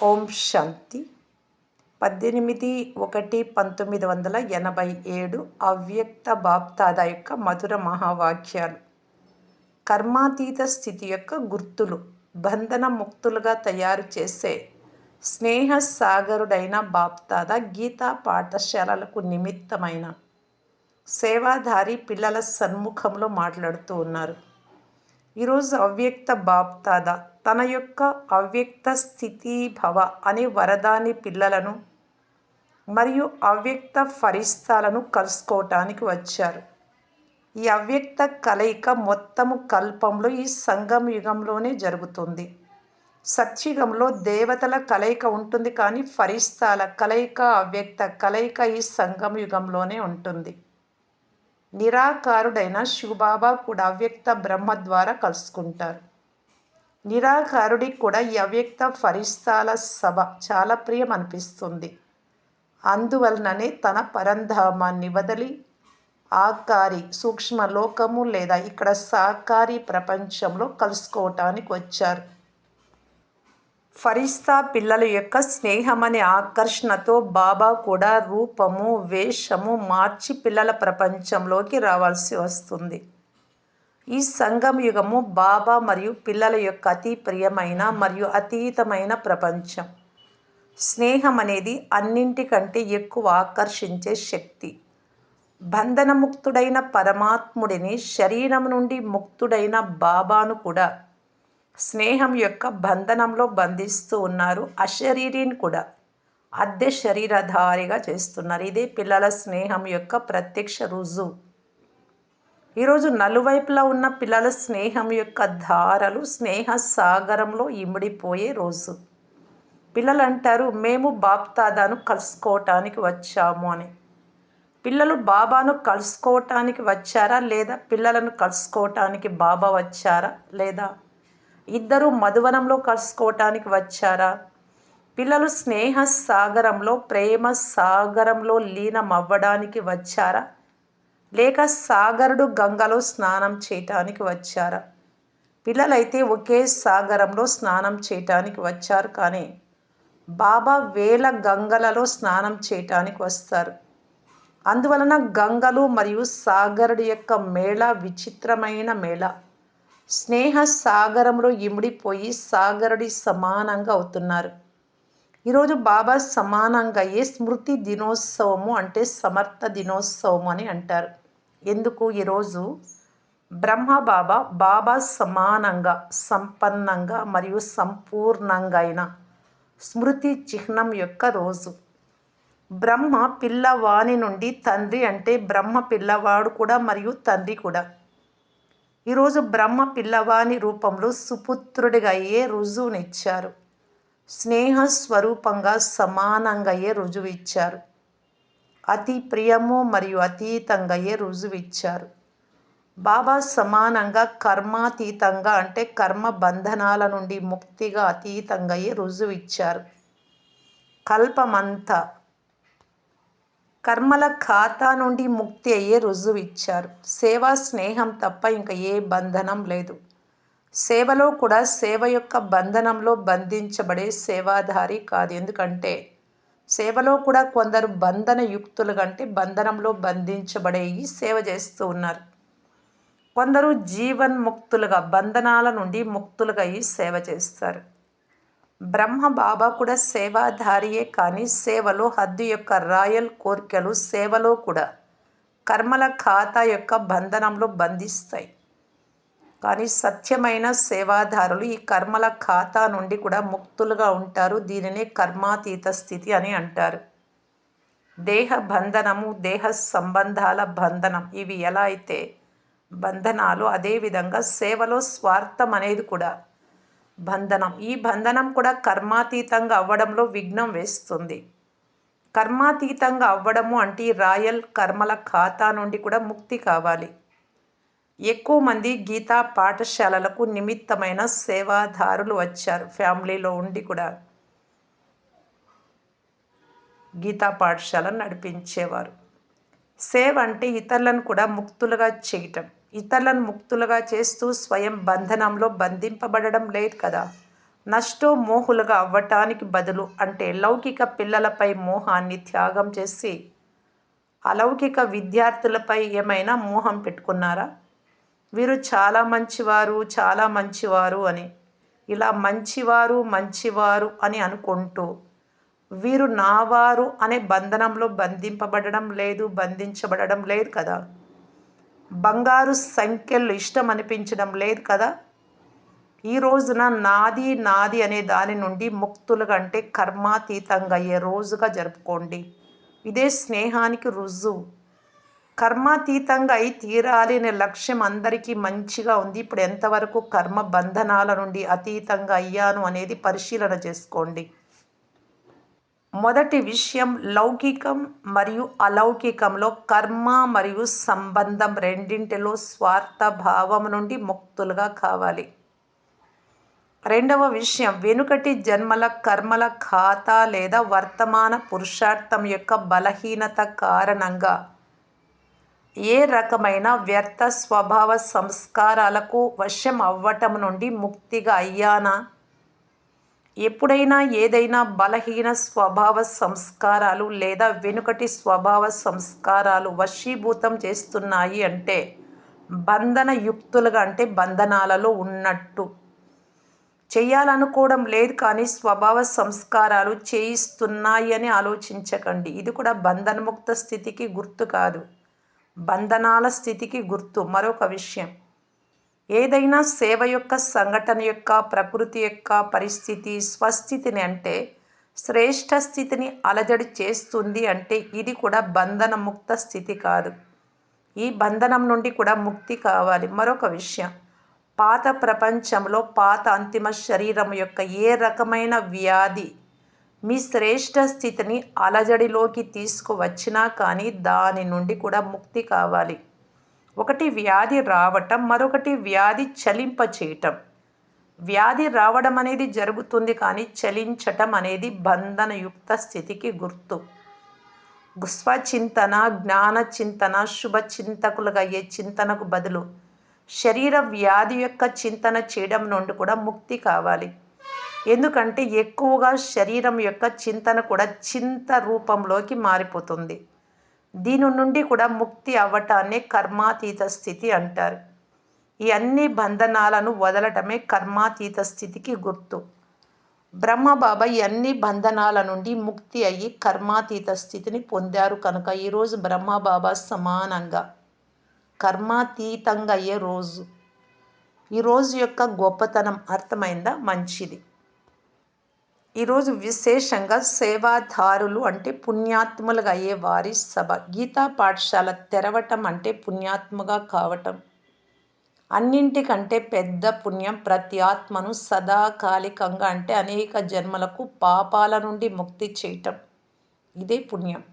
ఓం శాంతి 18/1/1987 అవ్యక్త బాప్దాదా యొక్క మధుర మహావాక్యాలు. కర్మాతీత స్థితి యొక్క గుర్తులు బంధన ముక్తులుగా తయారు చేసే స్నేహ సాగరుడైన బాప్దాదా గీతా పాఠశాలలకు నిమిత్తమైన సేవాధారి పిల్లల సన్ముఖంలో మాట్లాడుతూ ఉన్నారు. ఈరోజు అవ్యక్త బాప్దాదా తన యొక్క అవ్యక్త స్థితి భవ అనే వరదాని పిల్లలను మరియు అవ్యక్త ఫరిస్తాలను కలుసుకోవటానికి వచ్చారు. ఈ అవ్యక్త కలయిక మొత్తము కల్పంలో ఈ సంగమ యుగంలోనే జరుగుతుంది. సత్యుగంలో దేవతల కలయిక ఉంటుంది, కానీ ఫరిస్తాల కలయిక, అవ్యక్త కలయిక ఈ సంగమ యుగంలోనే ఉంటుంది. నిరాకారుడైన శివబాబా కూడా అవ్యక్త బ్రహ్మ ద్వారా కలుసుకుంటారు. నిరాకారుడికి కూడా ఈ అవ్యక్త ఫరిస్తాల సభ చాలా ప్రియం అనిపిస్తుంది. అందువలననే తన పరంధామాన్ని వదిలి ఆకారి సూక్ష్మ లోకము లేదా ఇక్కడ సాకారి ప్రపంచంలో కలుసుకోవటానికి వచ్చారు. ఫరిస్తా పిల్లల యొక్క స్నేహం అనే ఆకర్షణతో బాబా కూడా రూపము వేషము మార్చి పిల్లల ప్రపంచంలోకి రావాల్సి వస్తుంది. ఈ సంగమ యుగము బాబా మరియు పిల్లల యొక్క అతి ప్రియమైన మరియు అతీతమైన ప్రపంచం. స్నేహం అనేది అన్నింటికంటే ఎక్కువ ఆకర్షించే శక్తి. బంధనముక్తుడైన పరమాత్ముడిని, శరీరం నుండి ముక్తుడైన బాబాను కూడా స్నేహం యొక్క బంధనంలో బంధిస్తూ ఉన్నారు. అశరీరిని కూడా అద్దె శరీరధారిగా చేస్తున్నారు. ఇదే పిల్లల స్నేహం యొక్క ప్రత్యక్ష రుజువు. ఈరోజు నలువైపులా ఉన్న పిల్లల స్నేహం యొక్క ధారలు స్నేహ సాగరంలో ఇమిడిపోయే రోజు. పిల్లలు అంటారు, మేము బాప్దాదాను కలుసుకోవటానికి వచ్చాము అని. పిల్లలు బాబాను కలుసుకోవటానికి వచ్చారా, లేదా పిల్లలను కలుసుకోవటానికి బాబా వచ్చారా, లేదా ఇద్దరు మధువనంలో కలుసుకోవటానికి వచ్చారా? పిల్లలు స్నేహ సాగరంలో, ప్రేమ సాగరంలో లీనం అవ్వడానికి వచ్చారా, లేక సాగరుడు గంగలో స్నానం చేయటానికి వచ్చారా? పిల్లలైతే ఒకే సాగరంలో స్నానం చేయటానికి వచ్చారు, కానీ బాబా వేల గంగలలో స్నానం చేయటానికి వస్తారు. అందువలన గంగలు మరియు సాగరుడి యొక్క మేళ విచిత్రమైన మేళ. స్నేహ సాగరంలో ఇమిడిపోయి సాగరుడి సమానంగా అవుతున్నారు. ఈరోజు బాబా సమానంగా అయ్యే స్మృతి దినోత్సవము అంటే సమర్థ దినోత్సవము అని అంటారు. ఎందుకు? ఈరోజు బ్రహ్మ బాబా బాబా సమానంగా, సంపన్నంగా మరియు సంపూర్ణంగా అయిన స్మృతి చిహ్నం యొక్క రోజు. బ్రహ్మ పిల్లవాని నుండి తండ్రి అంటే బ్రహ్మ పిల్లవాడు కూడా మరియు తండ్రి కూడా. ఈరోజు బ్రహ్మ పిల్లవాని రూపంలో సుపుత్రుడిగా అయ్యే రుజువునిచ్చారు. స్నేహ స్వరూపంగా సమానంగా అయ్యే రుజువు ఇచ్చారు. అతి ప్రియము మరియు అతీతంగా అయ్యే రుజువు ఇచ్చారు. బాబా సమానంగా కర్మాతీతంగా అంటే కర్మ బంధనాల నుండి ముక్తిగా అతీతంగా అయ్యే రుజువు ఇచ్చారు. కల్పమంతా కర్మల ఖాతా నుండి ముక్తి అయ్యే రుజువు ఇచ్చారు. సేవా స్నేహం తప్ప ఇంకా ఏ బంధనం లేదు. సేవలో కూడా సేవ యొక్క బంధనంలో బంధించబడే సేవాధారి కాదు. ఎందుకంటే సేవలో కూడా కొందరు బంధన యుక్తులుగా అంటే బంధనంలో బంధించబడే ఈ సేవ చేస్తూ ఉన్నారు. కొందరు జీవన్ముక్తులుగా బంధనాల నుండి ముక్తులుగా ఈ సేవ చేస్తారు. బ్రహ్మ బాబా కూడా సేవాధారియే, కానీ సేవలో హద్దు యొక్క రాయల్ కోరికలు సేవలో కూడా కర్మల ఖాతా యొక్క బంధనంలో బంధిస్తాయి. కానీ సత్యమైన సేవాదారులు ఈ కర్మల ఖాతా నుండి కూడా ముక్తులుగా ఉంటారు. దీనినే కర్మాతీత స్థితి అని అంటారు. దేహ బంధనము, దేహ సంబంధాల బంధనం, ఇవి ఎలా అయితే బంధనాలు, అదేవిధంగా సేవలో స్వార్థం అనేది కూడా బంధనం. ఈ బంధనం కూడా కర్మాతీతంగా అవ్వడంలో విఘ్నం వేస్తుంది. కర్మాతీతంగా అవ్వడము అంటే రాయల్ కర్మల ఖాతా నుండి కూడా ముక్తి కావాలి. ఎక్కువ మంది గీతా పాఠశాలలకు నిమిత్తమైన సేవాదారులు వచ్చారు. ఫ్యామిలీలో ఉండి కూడా గీతా పాఠశాలను నడిపించేవారు. సేవ అంటే ఇతరులను కూడా ముక్తులుగా చేయటం. ఇతరులను ముక్తులుగా చేస్తూ స్వయం బంధనంలో బంధింపబడడం లేదు కదా. నష్టోమోహులుగా అవ్వటానికి బదులు అంటే లౌకిక పిల్లలపై మోహాన్ని త్యాగం చేసి అలౌకిక విద్యార్థులపై ఏమైనా మోహం పెట్టుకున్నారా? వీరు చాలా మంచివారు, చాలా మంచివారు అని. ఇలా మంచివారు, మంచివారు అని అనుకుంటూ వీరు నావారు అనే బంధనంలో బంధింపబడడం లేదు, బంధించబడడం లేదు కదా! బంగారు సంఖ్యలు ఇష్టం అనిపించడం లేదు కదా! ఈ రోజున నాది, నాది అనే దాని నుండి ముక్తులుగా అంటే కర్మాతీతంగా అయ్యే రోజుగా జరుపుకోండి. ఇదే స్నేహానికి రుజువు. కర్మాతీతంగా అయి తీరాలి అనే లక్ష్యం అందరికీ మంచిగా ఉంది. ఇప్పుడు ఎంతవరకు కర్మ బంధనాల నుండి అతీతంగా అయ్యాను అనేది పరిశీలన చేసుకోండి. మొదటి విషయం లౌకికం మరియు అలౌకికంలో కర్మ మరియు సంబంధం రెండింటిలో స్వార్థ భావం నుండి ముక్తులుగా కావాలి. రెండవ విషయం వెనుకటి జన్మల కర్మల ఖాతా లేదా వర్తమాన పురుషార్థం యొక్క బలహీనత కారణంగా ఏ రకమైన వ్యర్థ స్వభావ సంస్కారాలకు వశం అవ్వటం నుండి ముక్తిగా అయ్యానా? ఎప్పుడైనా ఏదైనా బలహీన స్వభావ సంస్కారాలు లేదా వెనుకటి స్వభావ సంస్కారాలు వశీభూతం చేస్తున్నాయి అంటే బంధన యుక్తులుగా అంటే బంధనాలలో ఉన్నట్టు. చేయాలనుకోవడం లేదు కానీ స్వభావ సంస్కారాలు చేయిస్తున్నాయి అని ఆలోచించకండి. ఇది కూడా బంధనముక్త స్థితికి గుర్తు కాదు, బంధనాల స్థితికి గుర్తు. మరొక విషయం, ఏదైనా సేవ యొక్క సంఘటన యొక్క ప్రకృతి యొక్క పరిస్థితి స్వస్థితిని అంటే శ్రేష్ఠ స్థితిని అలజడి చేస్తుంది అంటే ఇది కూడా బంధనముక్త స్థితి కాదు. ఈ బంధనం నుండి కూడా ముక్తి కావాలి. మరొక విషయం, పాత ప్రపంచంలో పాత అంతిమ శరీరం యొక్క ఏ రకమైన వ్యాధి మీ శ్రేష్ఠ స్థితిని అలజడిలోకి తీసుకువచ్చినా కానీ దాని నుండి కూడా ముక్తి కావాలి. ఒకటి వ్యాధి రావటం, మరొకటి వ్యాధి చలింపచేయటం. వ్యాధి రావడం అనేది జరుగుతుంది కానీ చలించటం అనేది బంధనయుక్త స్థితికి గుర్తు. స్వచింతన, జ్ఞాన చింతన, శుభ చింతకులుగా అయ్యే చింతనకు బదులు శరీర వ్యాధి యొక్క చింతన చేయడం నుండి కూడా ముక్తి కావాలి. ఎందుకంటే ఎక్కువగా శరీరం యొక్క చింతన కూడా చింత రూపంలోకి మారిపోతుంది. దీని నుండి కూడా ముక్తి అవ్వటాన్ని కర్మాతీత స్థితి అంటారు. ఈ అన్ని బంధనాలను వదలటమే కర్మాతీత స్థితికి గుర్తు. బ్రహ్మబాబా ఈ అన్ని బంధనాల నుండి ముక్తి అయ్యి కర్మాతీత స్థితిని పొందారు కనుక ఈరోజు బ్రహ్మబాబా సమానంగా కర్మాతీతంగా అయ్యే రోజు. ఈ రోజు యొక్క గొప్పతనం అర్థమైందా? మంచిది. ఈరోజు విశేషంగా సేవాదారులు అంటే పుణ్యాత్ములుగా అయ్యే వారి సభ. గీతా పాఠశాల తెరవటం అంటే పుణ్యాత్ముగా కావటం. అన్నింటికంటే పెద్ద పుణ్యం ప్రతి ఆత్మను సదాకాలికంగా అంటే అనేక జన్మలకు పాపాల నుండి ముక్తి చేయటం. ఇదే పుణ్యం.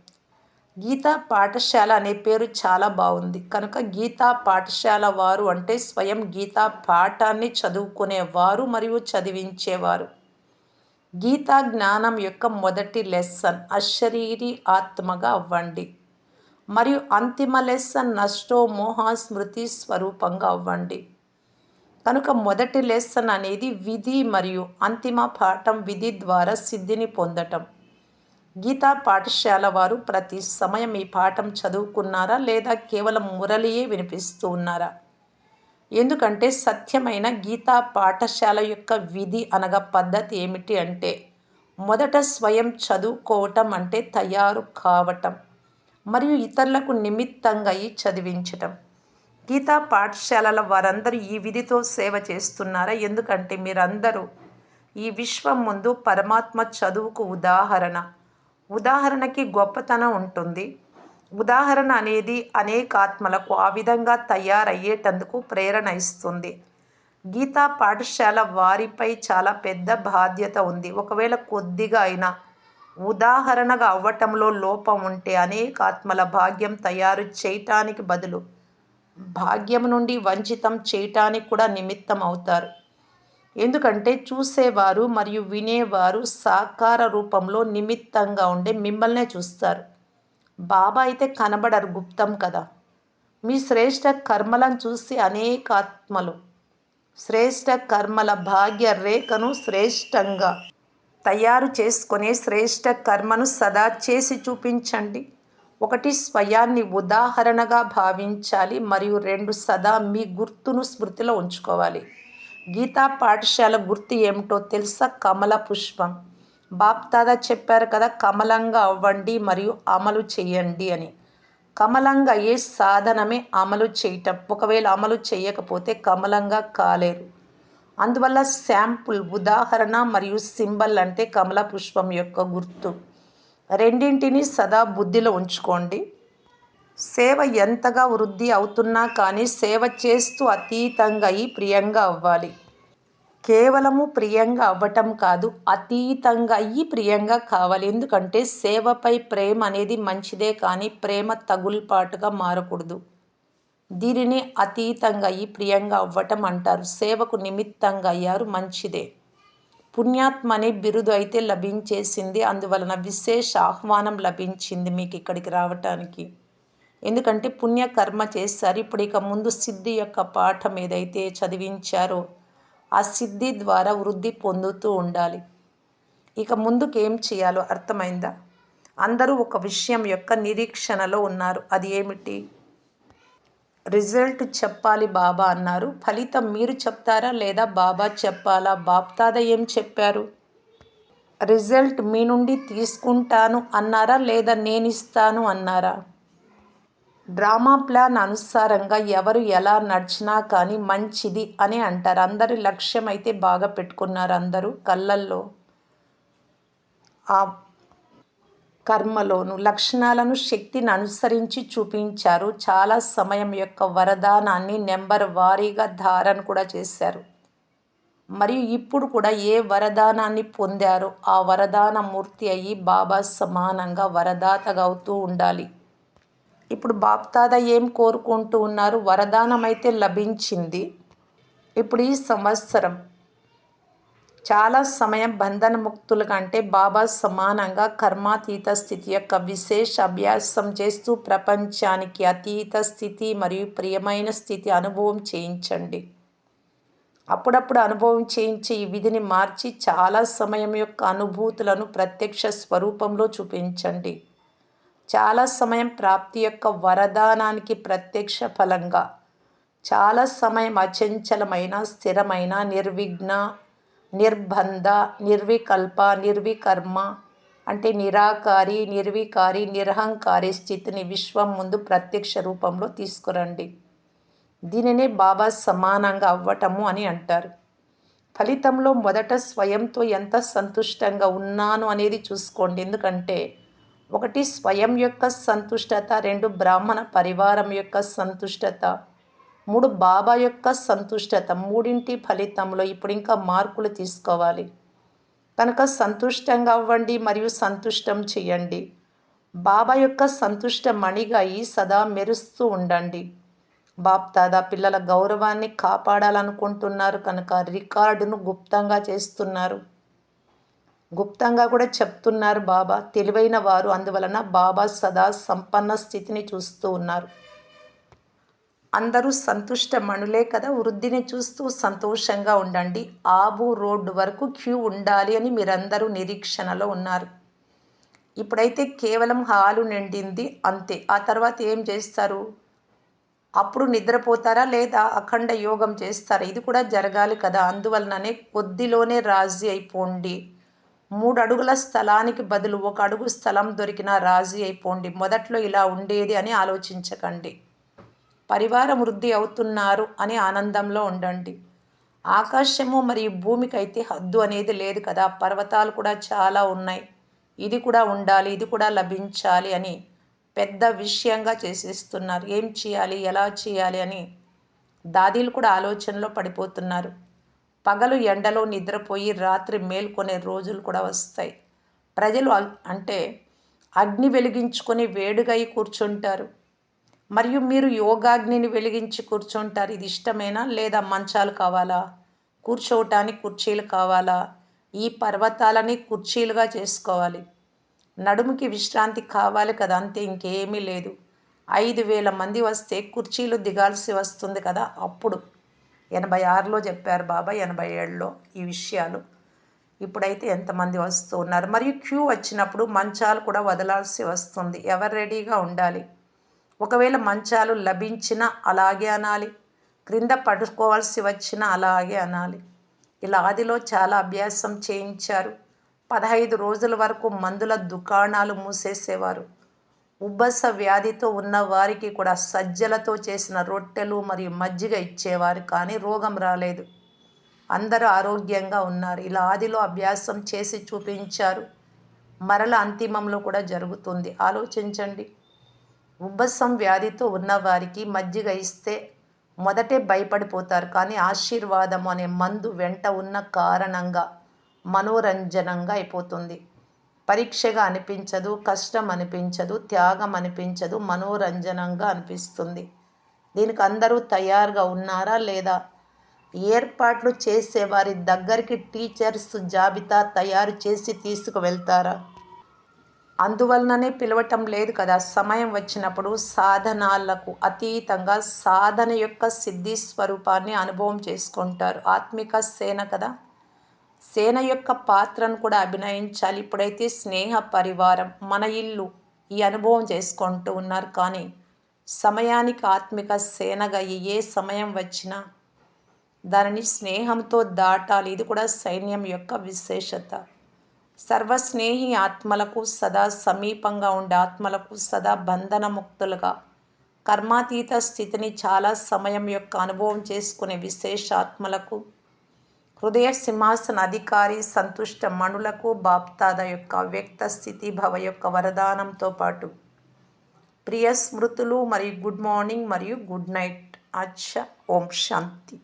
గీతా పాఠశాల అనే పేరు చాలా బాగుంది కనుక గీతా పాఠశాల వారు అంటే స్వయం గీతా పాఠాన్ని చదువుకునేవారు మరియు చదివించేవారు. గీతా జ్ఞానం యొక్క మొదటి లెసన్ అశరీరి ఆత్మగా అవ్వండి మరియు అంతిమ లెసన్ నష్టోమోహ స్మృతి స్వరూపంగా అవ్వండి. కనుక మొదటి లెసన్ అనేది విధి మరియు అంతిమ పాఠం విధి ద్వారా సిద్ధిని పొందటం. గీతా పాఠశాల వారు ప్రతి సమయం ఈ పాఠం చదువుకున్నారా లేదా కేవలం మురళియే వినిపిస్తూ ఉన్నారా? ఎందుకంటే సత్యమైన గీతా పాఠశాల యొక్క విధి అనగా పద్ధతి ఏమిటి అంటే మొదట స్వయం చదువుకోవటం అంటే తయారు కావటం మరియు ఇతరులకు నిమిత్తంగా అయి చదివించటం. గీతా పాఠశాలల వారందరూ ఈ విధితో సేవ చేస్తున్నారా? ఎందుకంటే మీరందరూ ఈ విశ్వం ముందు పరమాత్మ చదువుకు ఉదాహరణ. ఉదాహరణకి గొప్పతనం ఉంటుంది. ఉదాహరణ అనేది అనేక ఆత్మలకు ఆ విధంగా తయారయ్యేటందుకు ప్రేరణ ఇస్తుంది. గీతా పాఠశాల వారిపై చాలా పెద్ద బాధ్యత ఉంది. ఒకవేళ కొద్దిగా అయినా ఉదాహరణగా అవ్వటంలో లోపం ఉంటే అనేక ఆత్మల భాగ్యం తయారు చేయటానికి బదులు భాగ్యం నుండి వంచితం చేయటానికి కూడా నిమిత్తం అవుతారు. ఎందుకంటే చూసేవారు మరియు వినేవారు సాకార రూపంలో నిమిత్తంగా ఉండే మిమ్మల్నే చూస్తారు. బాబా అయితే కనబడరు, గుప్తం కదా. మీ శ్రేష్ఠ కర్మలను చూసి అనేక ఆత్మలు శ్రేష్ట కర్మల భాగ్య రేఖను శ్రేష్టంగా తయారు చేసుకునే శ్రేష్ట కర్మను సదా చేసి చూపించండి. 1 స్వయాన్ని ఉదాహరణగా భావించాలి మరియు 2 సదా మీ గుర్తును స్మృతిలో ఉంచుకోవాలి. గీతా పాఠశాల గుర్తు ఏమిటో తెలుసా? కమల పుష్పం. బాప్దాదా చెప్పారు కదా, కమలంగా అవ్వండి మరియు అమలు చేయండి అని. కమలంగా అయ్యే సాధనమే అమలు చేయటం. ఒకవేళ అమలు చేయకపోతే కమలంగా కాలేరు. అందువల్ల శాంపుల్, ఉదాహరణ మరియు సింబల్ అంటే కమల పుష్పం యొక్క గుర్తు. రెండింటినీ సదా బుద్ధిలో ఉంచుకోండి. సేవ ఎంతగా వృద్ధి అవుతున్నా కానీ సేవ చేస్తూ అతీతంగా అయి ప్రియంగా అవ్వాలి. కేవలము ప్రియంగా అవ్వటం కాదు, అతీతంగా అయ్యి ప్రియంగా కావాలి. ఎందుకంటే సేవపై ప్రేమ అనేది మంచిదే కానీ ప్రేమ తగుల్పాటుగా మారకూడదు. దీనిని అతీతంగా అయ్యి ప్రియంగా అవ్వటం అంటారు. సేవకు నిమిత్తంగా అయ్యారు, మంచిదే. పుణ్యాత్మ అనే బిరుదు అయితే లభించేసింది. అందువలన విశేష ఆహ్వానం లభించింది మీకు ఇక్కడికి రావటానికి. ఎందుకంటే పుణ్యకర్మ చేశారు. ఇప్పుడు ఇక ముందు సిద్ధి యొక్క పాఠం ఏదైతే చదివించారో ఆ సిద్ధి ద్వారా వృద్ధి పొందుతూ ఉండాలి. ఇక ముందుకు ఏం చేయాలో అర్థమైందా? అందరూ ఒక విషయం యొక్క నిరీక్షణలో ఉన్నారు. అది ఏమిటి? రిజల్ట్ చెప్పాలి బాబా అన్నారు. ఫలితం మీరు చెప్తారా లేదా బాబా చెప్పాలా? బాప్దాదా ఏం చెప్పారు? రిజల్ట్ మీ నుండి తీసుకుంటాను అన్నారా లేదా నేనిస్తాను అన్నారా? డ్రామా ప్లాన్ అనుసారంగా ఎవరు ఎలా నడిచినా కానీ మంచిది అని అంటారు. అందరి లక్ష్యం అయితే బాగా పెట్టుకున్నారు. అందరూ కళ్ళల్లో ఆ కర్మలోను లక్షణాలను శక్తిని అనుసరించి చూపించారు. చాలా సమయం యొక్క వరదానాన్ని నెంబర్ వారీగా ధారణ కూడా చేశారు. మరియు ఇప్పుడు కూడా ఏ వరదానాన్ని పొందారో ఆ వరదాన మూర్తి అయ్యి బాబా సమానంగా వరదాతగా అవుతూ ఉండాలి. ఇప్పుడు బాప్దాదా ఏం కోరుకుంటూ ఉన్నారు? వరదానం అయితే లభించింది. ఇప్పుడు ఈ సంవత్సరం చాలా సమయం బంధనముక్తులుగా అంటే బాబా సమానంగా కర్మాతీత స్థితి యొక్క విశేష అభ్యాసం చేస్తూ ప్రపంచానికి అతీత స్థితి మరియు ప్రియమైన స్థితి అనుభవం చేయించండి. అప్పుడప్పుడు అనుభవం చేయించి ఈ విధిని మార్చి చాలా సమయం యొక్క అనుభూతులను ప్రత్యక్ష స్వరూపంలో చూపించండి. చాలా సమయం ప్రాప్తి యొక్క వరదానానికి ప్రత్యక్ష ఫలంగా చాలా సమయం అచంచలమైన, స్థిరమైన, నిర్విఘ్న, నిర్బంధ, నిర్వికల్ప, నిర్వికర్మ అంటే నిరాకారి, నిర్వికారి, నిరహంకారి స్థితిని విశ్వం ముందు ప్రత్యక్ష రూపంలో తీసుకురండి. దీనినే బాబా సమానంగా అవ్వటము అని అంటారు. ఫలితంలో మొదట స్వయంతో ఎంత సంతుష్టంగా ఉన్నాను అనేది చూసుకోండి. ఎందుకంటే 1 స్వయం యొక్క సంతుష్టత, 2 బ్రాహ్మణ పరివారం యొక్క సంతుష్టత, 3 బాబా యొక్క సంతుష్టత. మూడింటి ఫలితంలో ఇప్పుడు ఇంకా మార్కులు తీసుకోవాలి. కనుక సంతుష్టంగా అవ్వండి మరియు సంతుష్టం చేయండి. బాబా యొక్క సంతుష్ట మణిగా అయి సదా మెరుస్తూ ఉండండి. బాప్దాదా పిల్లల గౌరవాన్ని కాపాడాలనుకుంటున్నారు కనుక రికార్డును గుప్తంగా చేస్తున్నారు. గుప్తంగా కూడా చెప్తున్నారు బాబా. తెలివైన వారు, అందువలన బాబా సదా సంపన్న స్థితిని చూస్తూ ఉన్నారు. అందరూ సంతుష్ట మణులే కదా. వృద్ధిని చూస్తూ సంతోషంగా ఉండండి. ఆబు రోడ్డు వరకు క్యూ ఉండాలి అని మీరందరూ నిరీక్షణలో ఉన్నారు. ఇప్పుడైతే కేవలం హాలు నిండింది అంతే. ఆ తర్వాత ఏం చేస్తారు? అప్పుడు నిద్రపోతారా లేదా అఖండ యోగం చేస్తారా? ఇది కూడా జరగాలి కదా. అందువలననే కొద్దిలోనే రాజీ అయిపోండి. 3 అడుగుల స్థలానికి బదులు 1 అడుగు స్థలం దొరికినా రాజీ అయిపోండి. మొదట్లో ఇలా ఉండేది అని ఆలోచించకండి. పరివారం వృద్ధి అవుతున్నారు అని ఆనందంలో ఉండండి. ఆకాశము మరియు భూమికైతే హద్దు అనేది లేదు కదా. పర్వతాలు కూడా చాలా ఉన్నాయి. ఇది కూడా ఉండాలి, ఇది కూడా లభించాలి అని పెద్ద విషయంగా చేసేస్తున్నారు. ఏం చేయాలి, ఎలా చేయాలి అని దాదీలు కూడా ఆలోచనలో పడిపోతున్నారు. పగలు ఎండలో నిద్రపోయి రాత్రి మేల్కొనే రోజులు కూడా వస్తాయి. ప్రజలు అంటే అగ్ని వెలిగించుకొని వేడిగా కూర్చుంటారు. మరియు మీరు యోగాగ్నిని వెలిగించి కూర్చుంటారు. ఇది ఇష్టమేనా లేదా మంచాలు కావాలా? కూర్చోవటానికి కుర్చీలు కావాలా? ఈ పర్వతాలని కుర్చీలుగా చేసుకోవాలి. నడుముకి విశ్రాంతి కావాలి కదా, అంతే, ఇంకేమీ లేదు. 5,000 మంది వస్తే కుర్చీలు దిగాల్సి వస్తుంది కదా. అప్పుడు 86లో చెప్పారు బాబా, 87లో ఈ విషయాలు. ఇప్పుడైతే ఎంతమంది వస్తూ ఉన్నారు. మరియు క్యూ వచ్చినప్పుడు మంచాలు కూడా వదలాల్సి వస్తుంది. ఎవరు రెడీగా ఉండాలి. ఒకవేళ మంచాలు లభించినా అలాగే అనాలి, క్రింద పడుకోవాల్సి వచ్చినా అలాగే అనాలి. ఇలా ఆదిలో చాలా అభ్యాసం చేయించారు. 15 రోజుల వరకు మందుల దుకాణాలు మూసేసేవారు. ఉబ్బస వ్యాధితో ఉన్న వారికి కూడా సజ్జలతో చేసిన రొట్టెలు మరియు మజ్జిగ ఇచ్చేవారు, కానీ రోగం రాలేదు. అందరూ ఆరోగ్యంగా ఉన్నారు. ఇలా ఆదిలో అభ్యాసం చేసి చూపించారు. మరల అంతిమంలో కూడా జరుగుతుంది. ఆలోచించండి. ఉబ్బసం వ్యాధితో ఉన్నవారికి మజ్జిగ ఇస్తే మొదటే భయపడిపోతారు, కానీ ఆశీర్వాదం అనే మందు వెంట ఉన్న కారణంగా మనోరంజనంగా అయిపోతుంది. పరీక్షగా అనిపించదు, కష్టం అనిపించదు, త్యాగం అనిపించదు, మనోరంజనంగా అనిపిస్తుంది. దీనికి అందరూ తయారుగా ఉన్నారా లేదా? ఏర్పాట్లు చేసేవారి దగ్గరికి టీచర్స్ జాబితా తయారు చేసి తీసుకువెళ్తారా? అందువలననే పిలవటం లేదు కదా. సమయం వచ్చినప్పుడు సాధనాలకు అతీతంగా సాధన యొక్క సిద్ధి స్వరూపాన్ని అనుభవం చేసుకుంటారు. ఆత్మిక సేన కదా. సేన యొక్క పాత్రను కూడా అభినయించాలి. ఇప్పుడైతే స్నేహ పరివారం, మన ఇల్లు ఈ అనుభవం చేసుకుంటూ ఉన్నారు. కానీ సమయానికి ఆత్మిక సేనగా ఏ సమయం వచ్చినా దానిని స్నేహంతో దాటాలి. ఇది కూడా సైన్యం యొక్క విశేషత. సర్వస్నేహి ఆత్మలకు, సదా సమీపంగా ఉండే ఆత్మలకు, సదా బంధనముక్తులుగా కర్మాతీత స్థితిని చాలా సమయం యొక్క అనుభవం చేసుకునే విశేషాత్మలకు, హృదయ సింహాసన అధికారి సంతుష్ట మణులకు, బాప్తాద యొక్క అవ్యక్త స్థితి భవ యొక్క వరదానంతో పాటు ప్రియ స్మృతులు మరియు గుడ్ మార్నింగ్ మరియు గుడ్ నైట్. అచ్చ. ఓం శాంతి.